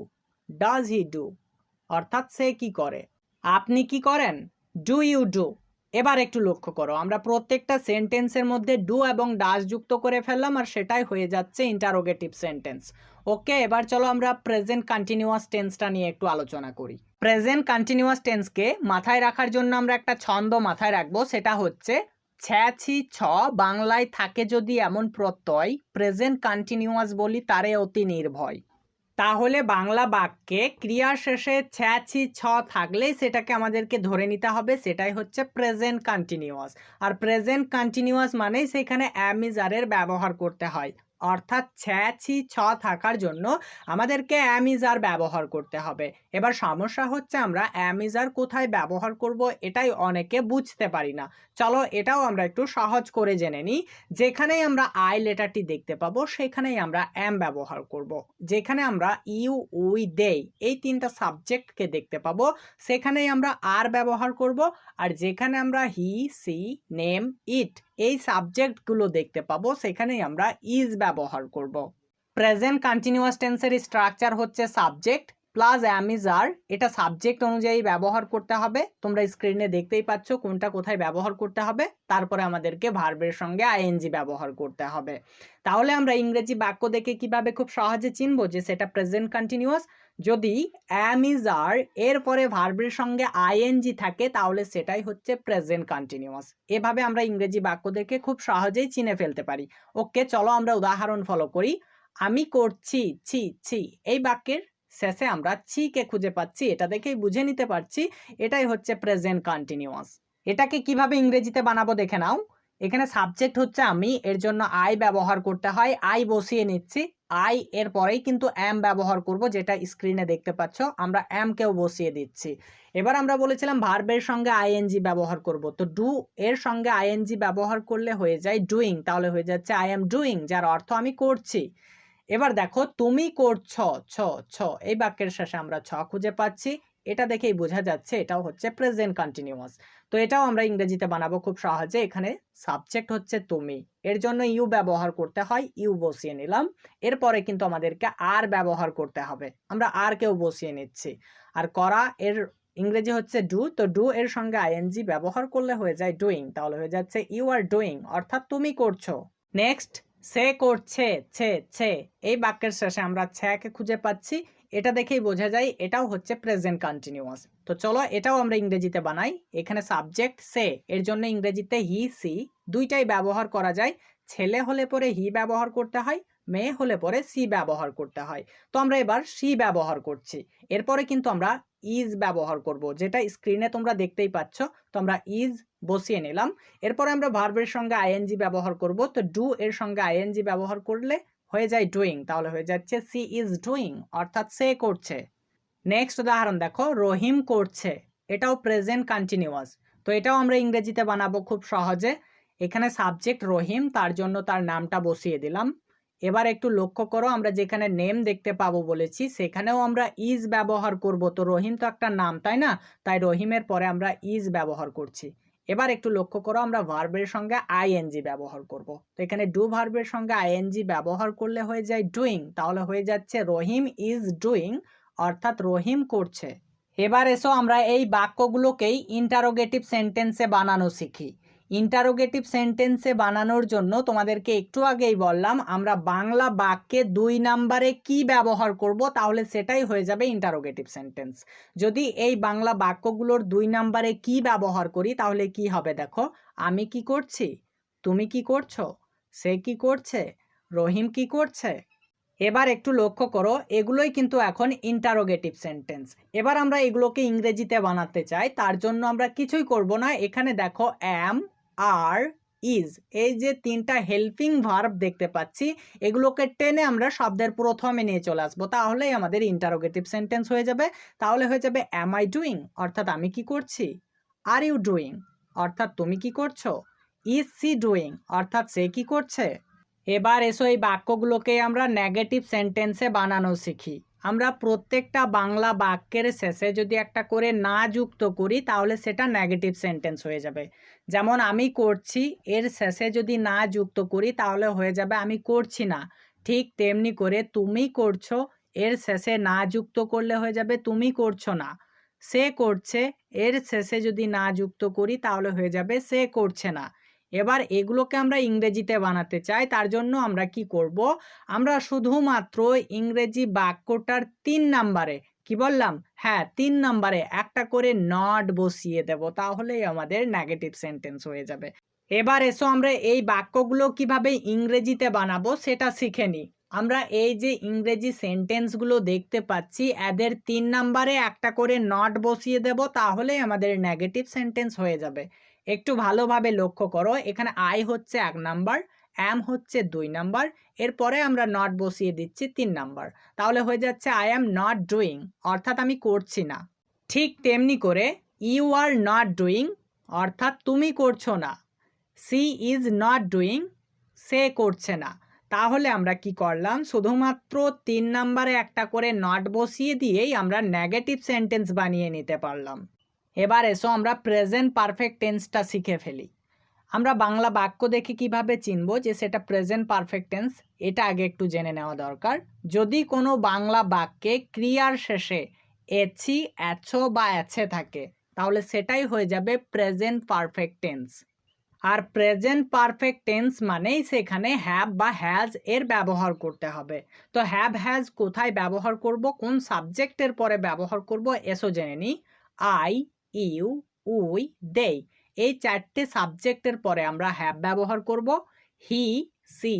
does he do, অর্থাৎ সে কি করে, আপনি কি করেন, ডু ইউ ডু। এবার একটু লক্ষ্য করো, আমরা প্রত্যেকটা সেন্টেন্সের মধ্যে ডু এবং ডাজ যুক্ত করে ফেললাম আর সেটাই হয়ে যাচ্ছে ইন্টারোগেটিভ সেন্টেন্স। ওকে, এবার চলো আমরা প্রেজেন্ট কন্টিনিউয়াস টেন্সটা নিয়ে একটু আলোচনা করি। প্রেজেন্ট কন্টিনিউয়াস টেন্সকে মাথায় রাখার জন্য আমরা একটা ছন্দ মাথায় রাখবো, সেটা হচ্ছে ছ্যাছি ছ বাংলায় থাকে যদি এমন প্রত্যয় প্রেজেন্ট কন্টিনিউয়াস বলি তারে অতি নির্ভয়। তাহলে বাংলা বাক্যে ক্রিয়া শেষে ছ্যাছি ছ থাকলেই সেটাকে আমাদেরকে ধরে নিতে হবে, সেটাই হচ্ছে প্রেজেন্ট কন্টিনিউয়াস। আর প্রেজেন্ট কন্টিনিউয়াস মানেই সেখানে অ্যাম ইজ আর এর ব্যবহার করতে হয়, অর্থাৎ ছ্যাছি ছ থাকার জন্য আমাদেরকে অ্যাম ইজ আর ব্যবহার করতে হবে। এবার সমস্যা হচ্ছে আমরা অ্যাম ইজ আর কোথায় ব্যবহার করব এটাই অনেকে বুঝতে পারি না। চলো এটাও আমরা একটু সহজ করে জেনে নিই। যেখানেই আমরা আই লেটারটি দেখতে পাবো সেখানেই আমরা অ্যাম ব্যবহার করব। যেখানে আমরা ইউ উই দেই এই তিনটা সাবজেক্টকে দেখতে পাবো সেখানেই আমরা আর ব্যবহার করব। আর যেখানে আমরা হি সি নেম ইট এই সাবজেক্টগুলো দেখতে পাবো সেখানেই আমরা ইজ ব্যবহার করব। প্রেজেন্ট কন্টিনিউয়াস টেন্সের স্ট্রাকচার হচ্ছে সাবজেক্ট প্লাস অ্যাম ইজ আর, এটা সাবজেক্ট অনুযায়ী ব্যবহার করতে হবে, তোমরা স্ক্রিনে দেখতেই পাচ্ছ কোনটা কোথায় ব্যবহার করতে হবে। তারপরে আমাদেরকে ভার্বের সঙ্গে আইএনজি ব্যবহার করতে হবে। তাহলে আমরা ইংরেজি বাক্য দেখে কিভাবে খুব সহজে চিনব যে সেটা প্রেজেন্ট কন্টিনিউয়াস, যদি অ্যাম ইজ আর এরপরে ভার্বের সঙ্গে আইএনজি থাকে তাহলে সেটাই হচ্ছে প্রেজেন্ট কন্টিনিউয়াস। এভাবে আমরা ইংরেজি বাক্য দেখে খুব সহজেই চিনে ফেলতে পারি। ওকে, চলো আমরা উদাহরণ ফলো করি। আমি করছি ছি ছি, এই বাক্যের শেষে আমরা ছি কে খুঁজে পাচ্ছি, এটা দেখেই বুঝে নিতে পারছি এটাই হচ্ছে প্রেজেন্ট কন্টিনিউয়াস। এটাকে কিভাবে ইংরেজিতে বানাবো দেখে নাও। এখানে সাবজেক্ট হচ্ছে আমি, এর জন্য আই ব্যবহার করতে হয়, আই বসিয়ে নিচ্ছি। আই এর পরেই কিন্তু অ্যাম ব্যবহার করব, যেটা স্ক্রিনে দেখতে পাচ্ছ আমরা অ্যাম কেও বসিয়ে দিচ্ছি। এবার আমরা বলেছিলাম ভার্বের সঙ্গে আইএনজি ব্যবহার করব, তো ডু এর সঙ্গে আইএনজি ব্যবহার করলে হয়ে যায় ডুইং, তাহলে হয়ে যাচ্ছে আই এম ডুইং, যার অর্থ আমি করছি। এবার দেখো তুমি করছ ছ ছ, এই বাক্যের শেষে আমরা ছ খুঁজে পাচ্ছি, এটা দেখেই বোঝা যাচ্ছে এটাও হচ্ছে প্রেজেন্ট কন্টিনিউয়াস। তো এটাও আমরা ইংরেজিতে বানাবো খুব সহজে। এখানে সাবজেক্ট হচ্ছে তুমি, এর জন্য ইউ ব্যবহার করতে হয়, ইউ বসিয়ে নিলাম। এরপরে কিন্তু আমাদেরকে আর ব্যবহার করতে হবে, আমরা আর কেও বসিয়ে নিচ্ছি। আর করা এর ইংরেজি হচ্ছে ডু, তো ডু এর সঙ্গে আইএনজি ব্যবহার করলে হয়ে যায় ডুইং, তাহলে হয়ে যাচ্ছে ইউ আর ডুইং, অর্থাৎ তুমি করছো। নেক্সট, সে করছে ছে ছে, এই বাক্যের শেষে আমরা ছেকে খুঁজে পাচ্ছি, এটা দেখেই বোঝা যায় এটাও হচ্ছে প্রেজেন্ট কন্টিনিউয়াস। তো চলো এটাও আমরা ইংরেজিতে বানাই। এখানে সাবজেক্ট সে, এর জন্য ইংরেজিতে হি সি দুইটাই ব্যবহার করা যায়। ছেলে হলে পরে হি ব্যবহার করতে হয়, মেয়ে হলে পরে সি ব্যবহার করতে হয়। তো আমরা এবার সি ব্যবহার করছি, এরপরে কিন্তু আমরা ইজ ব্যবহার করব, যেটা স্ক্রিনে তোমরা দেখতেই পাচ্ছ। তো আমরা ইজ বসিয়ে নিলাম, এরপরে আমরা ভার্বের সঙ্গে আইএনজি ব্যবহার করব, তো ডু এর সঙ্গে আইএনজি ব্যবহার করলে হয়ে যায় ডুইং, তাহলে হয়ে যাচ্ছে সি ইজ ডুইং, অর্থাৎ সে করছে। নেক্সট উদাহরণ দেখো, রহিম করছে, এটাও প্রেজেন্ট কন্টিনিউয়াস। তো এটাও আমরা ইংরেজিতে বানাবো খুব সহজে। এখানে সাবজেক্ট রহিম, তার জন্য তার নামটা বসিয়ে দিলাম। এবার একটু লক্ষ্য করো, আমরা যেখানে নেম দেখতে পাবো বলেছি সেখানেও আমরা ইজ ব্যবহার করব, তো রহিম তো একটা নাম তাই না, তাই রহিমের পরে আমরা ইজ ব্যবহার করছি। এবার একটু লক্ষ্য করো, আমরা ভার্বের সঙ্গে আইএনজি ব্যবহার করব, তো এখানে ডু ভার্বের সঙ্গে আইএনজি ব্যবহার করলে হয়ে যায় ডুইং, তাহলে হয়ে যাচ্ছে রহিম ইজ ডুইং, অর্থাৎ রহিম করছে। এবার এসো আমরা এই বাক্যগুলোকেই ইন্টারোগেটিভ সেন্টেন্সে বানানো শিখি। ইন্টারোগেটিভ সেন্টেন্সে বানানোর জন্য তোমাদেরকে একটু আগেই বললাম আমরা বাংলা বাক্যে 2 নম্বরে কি ব্যবহার করব, তাহলে সেটাই হয়ে যাবে ইন্টারোগেটিভ সেন্টেন্স। যদি এই বাংলা বাক্যগুলোর 2 নম্বরে কি ব্যবহার করি তাহলে কি হবে দেখো, আমি কি করছি, তুমি কি করছো, সে কি করছে, রহিম কি করছে। এবার একটু লক্ষ্য করো, এগুলোই কিন্তু এখন ইন্টারোগেটিভ সেন্টেন্স। এবার আমরা এগুলোকে ইংরেজিতে বানাতে চাই, তার জন্য আমরা কিছুই করব না। এখানে দেখো অ্যাম, আর, ইজ, এই যে 3টা হেল্পিং ভার্ব দেখতে পাচ্ছি, এগুলোকে টেনে আমরা শব্দের প্রথমে নিয়ে চলে আসবো, তাহলেই আমাদের ইন্টারোগেটিভ সেন্টেন্স হয়ে যাবে। তাহলে হয়ে যাবে অ্যাম আই ডুইং, অর্থাৎ আমি কি করছি, আর ইউ ডুইং অর্থাৎ তুমি কি করছো, ইজ সি ডুইং অর্থাৎ সে কি করছে। এবার এসো এই বাক্যগুলোকে আমরা নেগেটিভ সেন্টেন্সে বানানো শিখি। আমরা প্রত্যেকটা বাংলা বাক্যের শেষে যদি একটা করে না যুক্ত করি তাহলে সেটা নেগেটিভ সেন্টেন্স হয়ে যাবে। যেমন আমি করছি এর শেষে যদি না যুক্ত করি তাহলে হয়ে যাবে আমি করছি না। ঠিক তেমনি করে তুমি করছো এর শেষে না যুক্ত করলে হয়ে যাবে তুমি করছো না। সে করছে এর শেষে যদি না যুক্ত করি তাহলে হয়ে যাবে সে করছে না। এবার এগুলোকে আমরা ইংরেজিতে বানাতে চাই, তার জন্য আমরা কি করব, আমরা শুধুমাত্র ইংরেজি বাক্যটার 3 নাম্বারে কি বললাম, হ্যাঁ 3 নাম্বারে একটা করে নট বসিয়ে দেব, তাহলেই আমাদের নেগেটিভ সেন্টেন্স হয়ে যাবে। এবার এসো আমরা এই বাক্যগুলো কিভাবে ইংরেজিতে বানাবো সেটা শিখে নিই। আমরা এই যে ইংরেজি সেন্টেন্সগুলো দেখতে পাচ্ছি এদের 3 নাম্বারে একটা করে নট বসিয়ে দেব, তাহলেই আমাদের নেগেটিভ সেন্টেন্স হয়ে যাবে। একটু ভালোভাবে লক্ষ্য করো, এখানে আই হচ্ছে 1 নাম্বার, অ্যাম হচ্ছে 2 নাম্বার, এরপরে আমরা নট বসিয়ে দিচ্ছি 3 নাম্বার, তাহলে হয়ে যাচ্ছে আই অ্যাম নট ডুইং অর্থাৎ আমি করছি না। ঠিক তেমনি করে ইউ আর নট ডুইং অর্থাৎ তুমি করছো না। সি ইজ নট ডুইং সে করছে না। তাহলে আমরা কি করলাম, শুধুমাত্র 3 নাম্বারে একটা করে নট বসিয়ে দিয়েই আমরা নেগেটিভ সেন্টেন্স বানিয়ে নিতে পারলাম। এবার এসো আমরা প্রেজেন্ট পারফেক্ট টেন্সটা শিখে ফেলি। আমরা বাংলা বাক্য দেখে কিভাবে চিনব যে সেটা প্রেজেন্ট পারফেক্ট টেন্স, এটা আগে একটু জেনে নেওয়া দরকার। যদি কোনো বাংলা বাক্যে ক্রিয়ার শেষে এছি, এছো বা এছে থাকে তাহলে সেটাই হয়ে যাবে প্রেজেন্ট পারফেক্ট টেন্স। আর প্রেজেন্ট পারফেক্ট টেন্স মানেই সেখানে হ্যাভ বা হ্যাজ এর ব্যবহার করতে হবে। তো হ্যাভ হ্যাজ কোথায় ব্যবহার করব, কোন সাবজেক্টের পরে ব্যবহার করব, এসো জেনে নিই। আই, ইউ, উই, দে এই 4টে সাবজেক্টের পরে আমরা হ্যাভ ব্যবহার করব। হি, সি,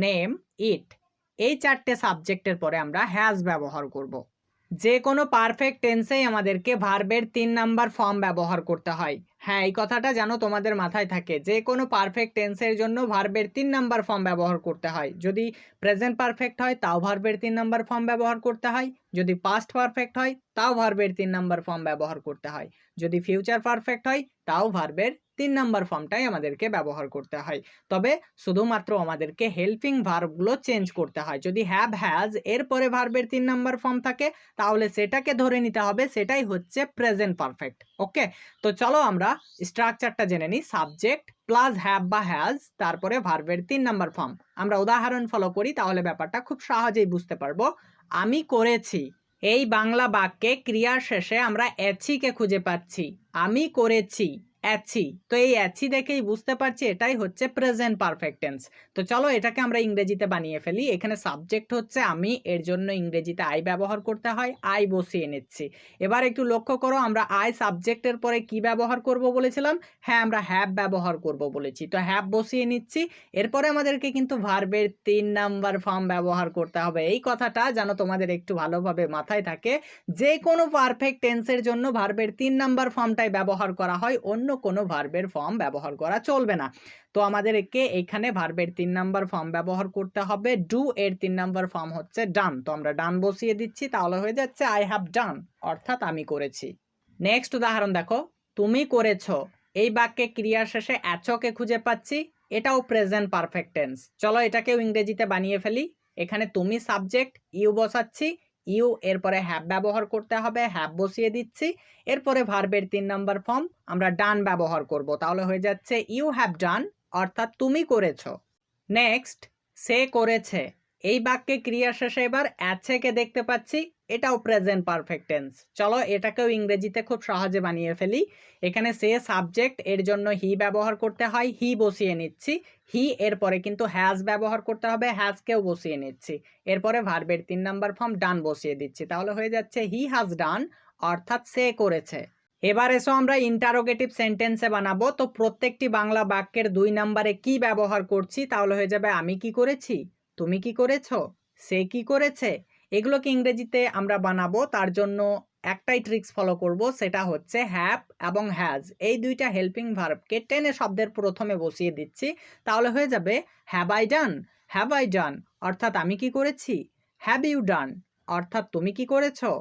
নেম, ইট এই 4টে সাবজেক্টের পরে আমরা হ্যাজ ব্যবহার করব। যে কোনো পারফেক্ট টেন্সেই আমাদেরকে ভার্বের 3 নাম্বার ফর্ম ব্যবহার করতে হয়। হ্যাঁ, এই কথাটা যেন তোমাদের মাথায় থাকে, যে কোনো পারফেক্ট টেন্সের জন্য ভার্বের 3 নাম্বার ফর্ম ব্যবহার করতে হয়। যদি প্রেজেন্ট পারফেক্ট হয় তাও ভার্বের 3 নাম্বার ফর্ম ব্যবহার করতে হয়, যদি পাস্ট পারফেক্ট হয় তাও ভার্বের 3 নাম্বার ফর্ম ব্যবহার করতে হয়, যদি ফিউচার পারফেক্ট হয় তাও ভার্বের 3 নাম্বার ফর্মটাই আমাদেরকে ব্যবহার করতে হয়। তবে শুধুমাত্র আমাদেরকে হেল্পিং ভার্বগুলো চেঞ্জ করতে হয়। যদি হ্যাভ হ্যাজ এরপরে ভার্বের 3 নাম্বার ফর্ম থাকে তাহলে সেটাকে ধরে নিতে হবে সেটাই হচ্ছে প্রেজেন্ট পারফেক্ট। ওকে, তো চলো আমরা স্ট্রাকচারটা জেনে নিই। সাবজেক্ট প্লাস হ্যাভ বা হ্যাজ, তারপরে ভার্বের 3 নাম্বার ফর্ম। আমরা উদাহরণ ফলো করি তাহলে ব্যাপারটা খুব সহজেই বুঝতে পারবো। আমি করেছি, এই বাংলা বাক্যে ক্রিয়ার শেষে আমরা এছিকে খুঁজে পাচ্ছি। আমি করেছি, এছি। তো এই এছি দেখেই বুঝতে পারছি এটাই হচ্ছে প্রেজেন্ট পারফেক্ট টেন্স। তো চলো এটাকে আমরা ইংরেজিতে বানিয়ে ফেলি। এখানে সাবজেক্ট হচ্ছে আমি, এর জন্য ইংরেজিতে আই ব্যবহার করতে হয়, আই বসিয়ে নিচ্ছি। এবার একটু লক্ষ্য করো, আমরা আই সাবজেক্টের পরে কি ব্যবহার করব বলেছিলাম, হ্যাঁ আমরা হ্যাভ ব্যবহার করব বলেছি, তো হ্যাভ বসিয়ে নিচ্ছি। এরপরে আমাদেরকে কিন্তু ভার্বের 3 নাম্বার ফর্ম ব্যবহার করতে হবে। এই কথাটা যেন তোমাদের একটু ভালোভাবে মাথায় থাকে, যে কোনো পারফেক্ট টেন্সের জন্য ভার্বের 3 নাম্বার ফর্মটাই ব্যবহার করা হয়, অন্য কোনো ভার্বের ফর্ম ব্যবহার করা চলবে না। তো আমাদেরকে এখানে ভার্বের 3 নাম্বার ফর্ম ব্যবহার করতে হবে। ডু এর 3 নাম্বার ফর্ম হচ্ছে ডান, তো আমরা ডান বসিয়ে দিচ্ছি, তাহলে হয়ে যাচ্ছে আই হ্যাভ ডান অর্থাৎ আমি করেছি। নেক্সট উদাহরণ দেখো, তুমি করেছো, এই বাক্যে ক্রিয়ার শেষে এচকে খুঁজে পাচ্ছি, এটাও প্রেজেন্ট পারফেক্ট টেন্স। চলো এটাকেও ইংরেজিতে বানিয়ে ফেলি। এখানে তুমি সাবজেক্ট, ইউ বসাচ্ছি, ইউ এরপরে হ্যাভ ব্যবহার করতে হবে, হ্যাভ বসিয়ে দিচ্ছি। এরপরে ভার্বের 3 নাম্বার ফর্ম আমরা ডান ব্যবহার করব, তাহলে হয়ে যাচ্ছে ইউ হ্যাভ ডান অর্থাৎ তুমি করেছো। নেক্সট, সে করেছে, এই বাক্যে ক্রিয়া শেষে এবার অ্যাছেকে দেখতে পাচ্ছি, এটাও প্রেজেন্ট পারফেক্ট টেন্স। চলো এটাকেও ইংরেজিতে খুব সহজে বানিয়ে ফেলি। এখানে সে সাবজেক্ট, এর জন্য হি ব্যবহার করতে হয়, হি বসিয়ে নিচ্ছি। হি এরপরে কিন্তু হ্যাজ ব্যবহার করতে হবে, হ্যাজকেও বসিয়ে নিচ্ছি। এরপরে ভার্বের 3 নাম্বার ফর্ম ডান বসিয়ে দিচ্ছি, তাহলে হয়ে যাচ্ছে হি হ্যাজ ডান অর্থাৎ সে করেছে। এবার এসো আমরা ইন্টারোগেটিভ সেন্টেন্সে বানাবো। তো প্রত্যেকটি বাংলা বাক্যের 2 নাম্বারে কি ব্যবহার করছি, তাহলে হয়ে যাবে আমি কি করেছি, তুমি কি করেছো, সে কি করেছে। এগুলোকে ইংরেজিতে আমরা বানাবো, তার জন্য একটাই ট্রিক্স ফলো করব, সেটা হচ্ছে হ্যাভ এবং হ্যাজ এই দুইটা হেল্পিং ভার্বকে টেনে শব্দের প্রথমে বসিয়ে দিচ্ছি, তাহলে হয়ে যাবে have I done, have I done অর্থাৎ আমি কি করেছি, হ্যাভ ইউ ডান অর্থাৎ তুমি কি করেছো,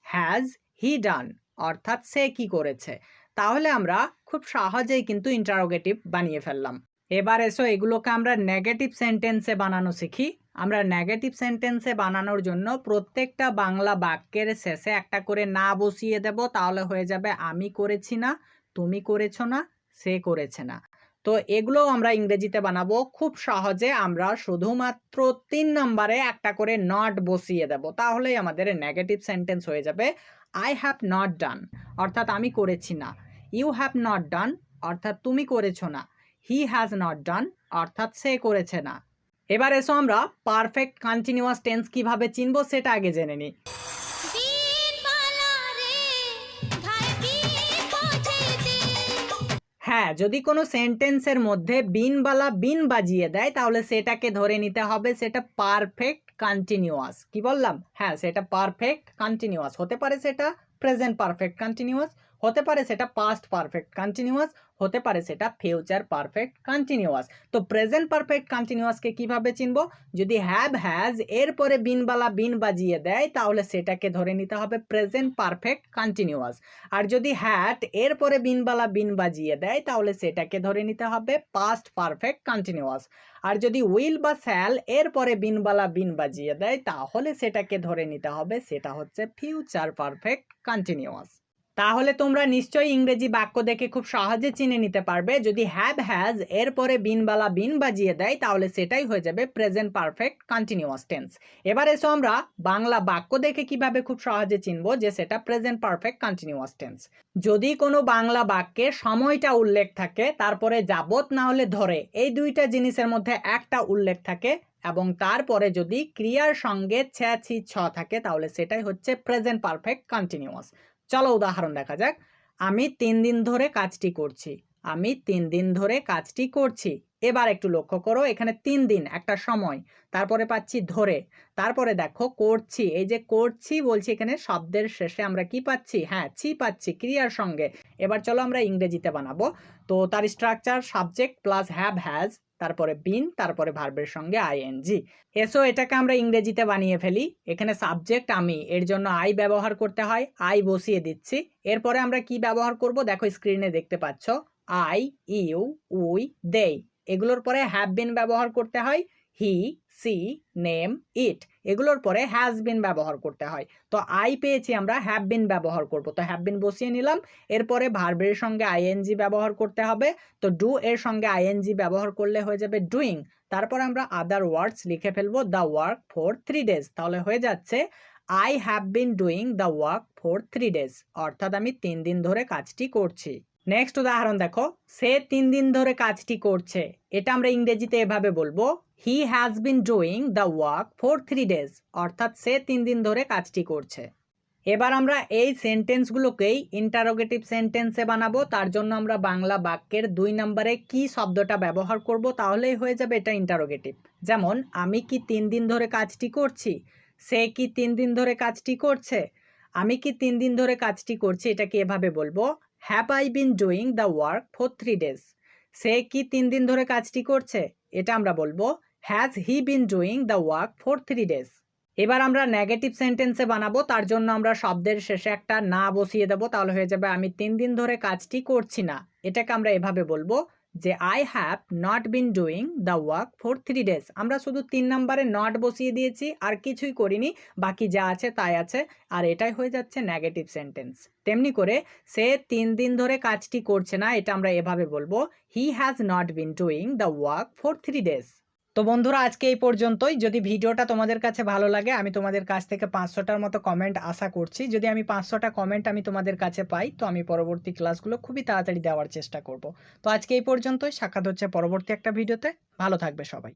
হ্যাজ হি ডান অর্থাৎ সে কি করেছে। তাহলে আমরা খুব সহজেই কিন্তু ইন্টারোগেটিভ বানিয়ে ফেললাম। এবার এসো এগুলোকে আমরা নেগেটিভ সেন্টেন্সে বানানো শিখি। আমরা নেগেটিভ সেন্টেন্সে বানানোর জন্য প্রত্যেকটা বাংলা বাক্যের শেষে একটা করে না বসিয়ে দেব, তাহলে হয়ে যাবে আমি করেছি না, তুমি করেছো না, সে করেছে না। তো এগুলো আমরা ইংরেজিতে বানাবো খুব সহজে। আমরা শুধুমাত্র 3 নম্বরে একটা করে নট বসিয়ে দেব, তাহলেই আমাদের নেগেটিভ সেন্টেন্স হয়ে যাবে আই হ্যাভ নট ডান, অর্থাৎ আমি করেছি না। ইউ হ্যাভ নট ডান, অর্থাৎ তুমি করেছো না। হি হ্যাজ নট ডান, অর্থাৎ সে করেছে না। এবার এসো আমরা পারফেক্ট কন্টিনিউয়াস টেন্স কিভাবে চিনবো সেটা আগে জেনে নিই। হ্যাঁ, যদি কোনো সেন্টেন্সের মধ্যে বিনবালা বিন বাজিয়ে দেয় তাহলে সেটাকে ধরে নিতে হবে সেটা পারফেক্ট কন্টিনিউয়াস। কি বললাম? হ্যাঁ, সেটা পারফেক্ট কন্টিনিউয়াস হতে পারে, সেটা প্রেজেন্ট পারফেক্ট কন্টিনিউয়াস হতে পারে, সেটা পাস্ট পারফেক্ট কন্টিনিউয়াস হতে পারে, সেটা ফিউচার পারফেক্ট কন্টিনিউয়াস। তো প্রেজেন্ট পারফেক্ট কন্টিনিউয়াসকে কিভাবে চিনবো? যদি হ্যাভ হ্যাজ এরপরে বিনবালা বিন বাজিয়ে দেয় তাহলে সেটাকে ধরে নিতে হবে প্রেজেন্ট পারফেক্ট কন্টিনিউয়াস। আর যদি হ্যাট এরপরে বিনবালা বিন বাজিয়ে দেয় তাহলে সেটাকে ধরে নিতে হবে পাস্ট পারফেক্ট কন্টিনিউয়াস। আর যদি উইল বা শ্যাল এরপরে বিনবালা বিন বাজিয়ে দেয় তাহলে সেটাকে ধরে নিতে হবে সেটা হচ্ছে ফিউচার পারফেক্ট কন্টিনিউয়াস। তাহলে তোমরা নিশ্চয়ই ইংরেজি বাক্য দেখে খুব সহজে চিনে নিতে পারবে যদি হ্যাভ হ্যাজ এরপরে বিনবালা বিন বাজিয়ে দেয় তাহলে সেটাই হয়ে যাবে প্রেজেন্ট পারফেক্ট কন্টিনিউয়াস টেন্স। এবার এসো আমরা বাংলা বাক্য দেখে কিভাবে খুব সহজে চিনবো যে সেটা প্রেজেন্ট পারফেক্ট কন্টিনিউয়াস টেন্স। যদি কোনো বাংলা বাক্যে সময়টা উল্লেখ থাকে, তারপরে যাবত না হলে ধরে, এই দুইটা জিনিসের মধ্যে একটা উল্লেখ থাকে এবং তারপরে যদি ক্রিয়ার সঙ্গে ছে ছি ছ থাকে তাহলে সেটাই হচ্ছে প্রেজেন্ট পারফেক্ট কন্টিনিউয়াস। চলো উদাহরণ দেখা যাক। আমি 3 দিন ধরে কাজটি করছি। আমি 3 দিন ধরে কাজটি করছি। এবার একটু লক্ষ্য করো, এখানে 3 দিন একটা সময়, তারপরে পাচ্ছি ধরে, তারপরে দেখো করছি। এই যে করছি বলছি, এখানে শব্দের শেষে আমরা কি পাচ্ছি? হ্যাঁ, ছি পাচ্ছি ক্রিয়ার সঙ্গে। এবার চলো আমরা ইংরেজিতে বানাবো। তো তার structure subject plus have has, তারপরে বিন, তারপরে ভার্বের সঙ্গে আইএনজি। এসো এটাকে আমরা ইংরেজিতে বানিয়ে ফেলি। এখানে সাবজেক্ট আমি, এর জন্য আই ব্যবহার করতে হয়, আই বসিয়ে দিচ্ছি। এরপরে আমরা কি ব্যবহার করব? দেখো স্ক্রিনে দেখতে পাচ্ছ আই, ইউ, উই, দে। এগুলোর পরে হ্যাভ বিন ব্যবহার করতে হয়, হি, সি, নেম, ইট। এগুলোর পরে হ্যাজ বিন ব্যবহার করতে হয়। তো আই পেয়েছি আমরা, হ্যাভ বিন ব্যবহার করব, তো হ্যাভ বিন বসিয়ে নিলাম। এরপরে ভার্বের সঙ্গে আইএনজি ব্যবহার করতে হবে, তো ডু এর সঙ্গে আইএনজি ব্যবহার করলে হয়ে যাবে ডুইং। তারপর আমরা আদার ওয়ার্ডস লিখে ফেলবো, দ্য ওয়ার্ক ফর 3 days। তাহলে হয়ে যাচ্ছে I have been doing the work for 3 days, অর্থাৎ আমি 3 দিন ধরে কাজটি করছি। নেক্সট উদাহরণ দেখো, সে 3 দিন ধরে কাজটি করছে। এটা আমরা ইংরেজিতে এভাবে বলবো, he has been doing the work for 3 days, অর্থাৎ সে 3 দিন ধরে কাজটি করছে। এবার আমরা এই সেন্টেন্সগুলোকেই ইন্টারোগেটিভ সেন্টেন্সে বানাবো। তার জন্য আমরা বাংলা বাক্যের 2 নম্বরে কি শব্দটা ব্যবহার করব, তাহলেই হয়ে যাবে এটা ইন্টারোগেটিভ। যেমন আমি কি 3 দিন ধরে কাজটি করছি, সে কি 3 দিন ধরে কাজটি করছে। আমি কি 3 দিন ধরে কাজটি করছি, এটাকে এভাবে বলবো, have I been doing the work for 3 days। সে কি 3 দিন ধরে কাজটি করছে, এটা আমরা বলবো has he been doing the work for 3 days। এবার আমরা নেগেটিভ সেন্টেন্সে বানাবো। তার জন্য আমরা শব্দের শেষে একটা না বসিয়ে দেবো, তাহলে হয়ে যাবে আমি 3 দিন ধরে কাজটি করছি না। এটাকে আমরা এভাবে বলবো যে I have not been doing the work for 3 days। আমরা শুধু 3 নম্বরে নট বসিয়ে দিয়েছি, আর কিছুই করিনি, বাকি যা আছে তাই আছে, আর এটাই হয়ে যাচ্ছে নেগেটিভ সেন্টেন্স। তেমনি করে সে 3 দিন ধরে কাজটি করছে না, এটা আমরা এভাবে বলবো he has not been doing the work for 3 days। তো বন্ধুরা আজকে এই পর্যন্তই। যদি ভিডিওটা তোমাদের কাছে ভালো লাগে, আমি তোমাদের কাছ থেকে 500টার মতো কমেন্ট আশা করছি। যদি আমি 500টা কমেন্ট আমি তোমাদের কাছে পাই তো আমি পরবর্তী ক্লাসগুলো খুবই তাড়াতাড়ি দেওয়ার চেষ্টা করব। তো আজকে এই পর্যন্তই, সাক্ষাৎ হচ্ছে পরবর্তী একটা ভিডিওতে। ভালো থাকবে সবাই।